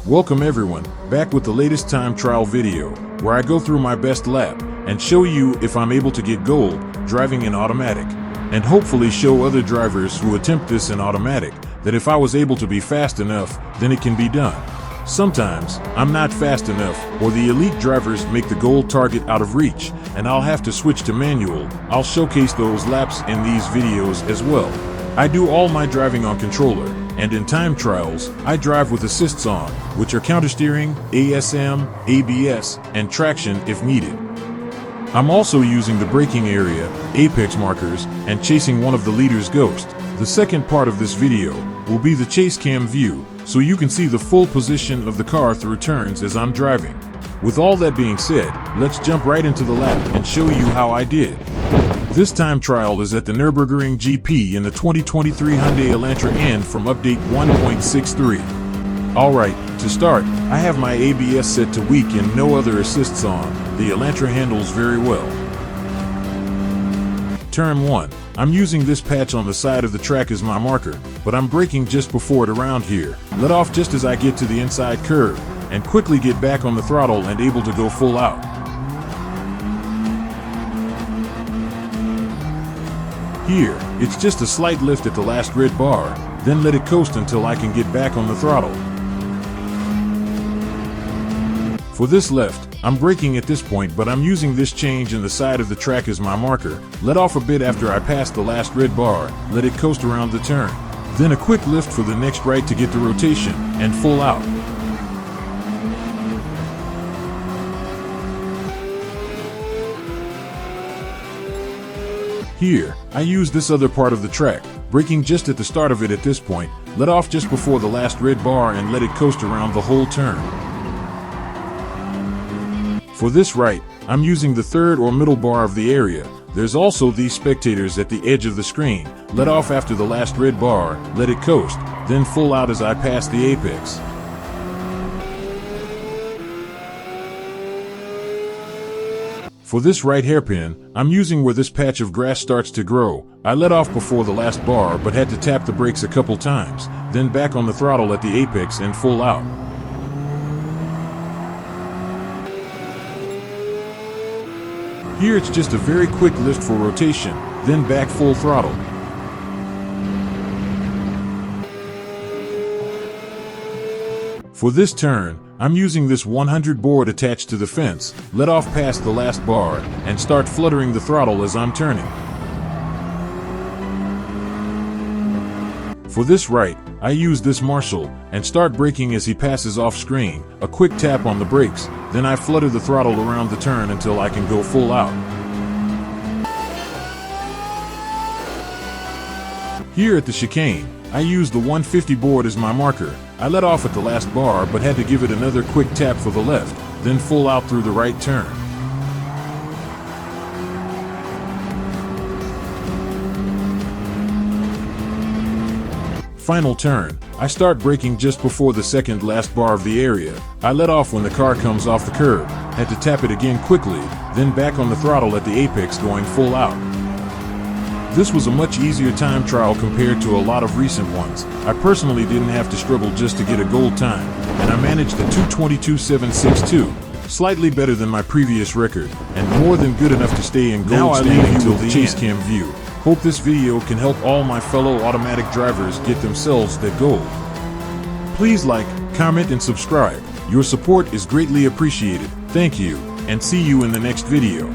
Welcome everyone, back with the latest time trial video, where I go through my best lap and show you if I'm able to get gold driving in automatic, and hopefully show other drivers who attempt this in automatic that if I was able to be fast enough, then it can be done. Sometimes I'm not fast enough, or the elite drivers make the gold target out of reach, and I'll have to switch to manual. I'll showcase those laps in these videos as well. I do all my driving on controller, and in time trials, I drive with assists on, which are countersteering, ASM, ABS, and traction if needed. I'm also using the braking area, apex markers, and chasing one of the leader's ghost. The second part of this video will be the chase cam view, so you can see the full position of the car through turns as I'm driving. With all that being said, let's jump right into the lap and show you how I did. This time trial is at the Nurburgring GP in the 2023 Hyundai Elantra N from update 1.63. Alright, to start, I have my ABS set to weak and no other assists on. The Elantra handles very well. Turn 1. I'm using this patch on the side of the track as my marker, but I'm braking just before it around here. Let off just as I get to the inside curve, and quickly get back on the throttle and able to go full out. Here, it's just a slight lift at the last red bar, then let it coast until I can get back on the throttle. For this left, I'm braking at this point, but I'm using this change in the side of the track as my marker. Let off a bit after I pass the last red bar, let it coast around the turn. Then a quick lift for the next right to get the rotation, and full out. Here, I use this other part of the track, braking just at the start of it at this point, let off just before the last red bar and let it coast around the whole turn. For this right, I'm using the third or middle bar of the area. There's also these spectators at the edge of the screen. Let off after the last red bar, let it coast, then full out as I pass the apex. For this right hairpin, I'm using where this patch of grass starts to grow. I let off before the last bar but had to tap the brakes a couple times, then back on the throttle at the apex and full out. Here it's just a very quick lift for rotation, then back full throttle. For this turn, I'm using this 100 board attached to the fence, let off past the last bar, and start fluttering the throttle as I'm turning. For this right, I use this Marshall, and start braking as he passes off screen, a quick tap on the brakes, then I flutter the throttle around the turn until I can go full out. Here at the chicane, I use the 150 board as my marker. I let off at the last bar but had to give it another quick tap for the left, then full out through the right turn. Final turn, I start braking just before the second last bar of the area. I let off when the car comes off the curb, had to tap it again quickly, then back on the throttle at the apex going full out. This was a much easier time trial compared to a lot of recent ones. I personally didn't have to struggle just to get a gold time, and I managed a 2:22.762, slightly better than my previous record, and more than good enough to stay in gold standing until the chase cam view. Hope this video can help all my fellow automatic drivers get themselves that gold. Please like, comment, and subscribe. Your support is greatly appreciated. Thank you, and see you in the next video.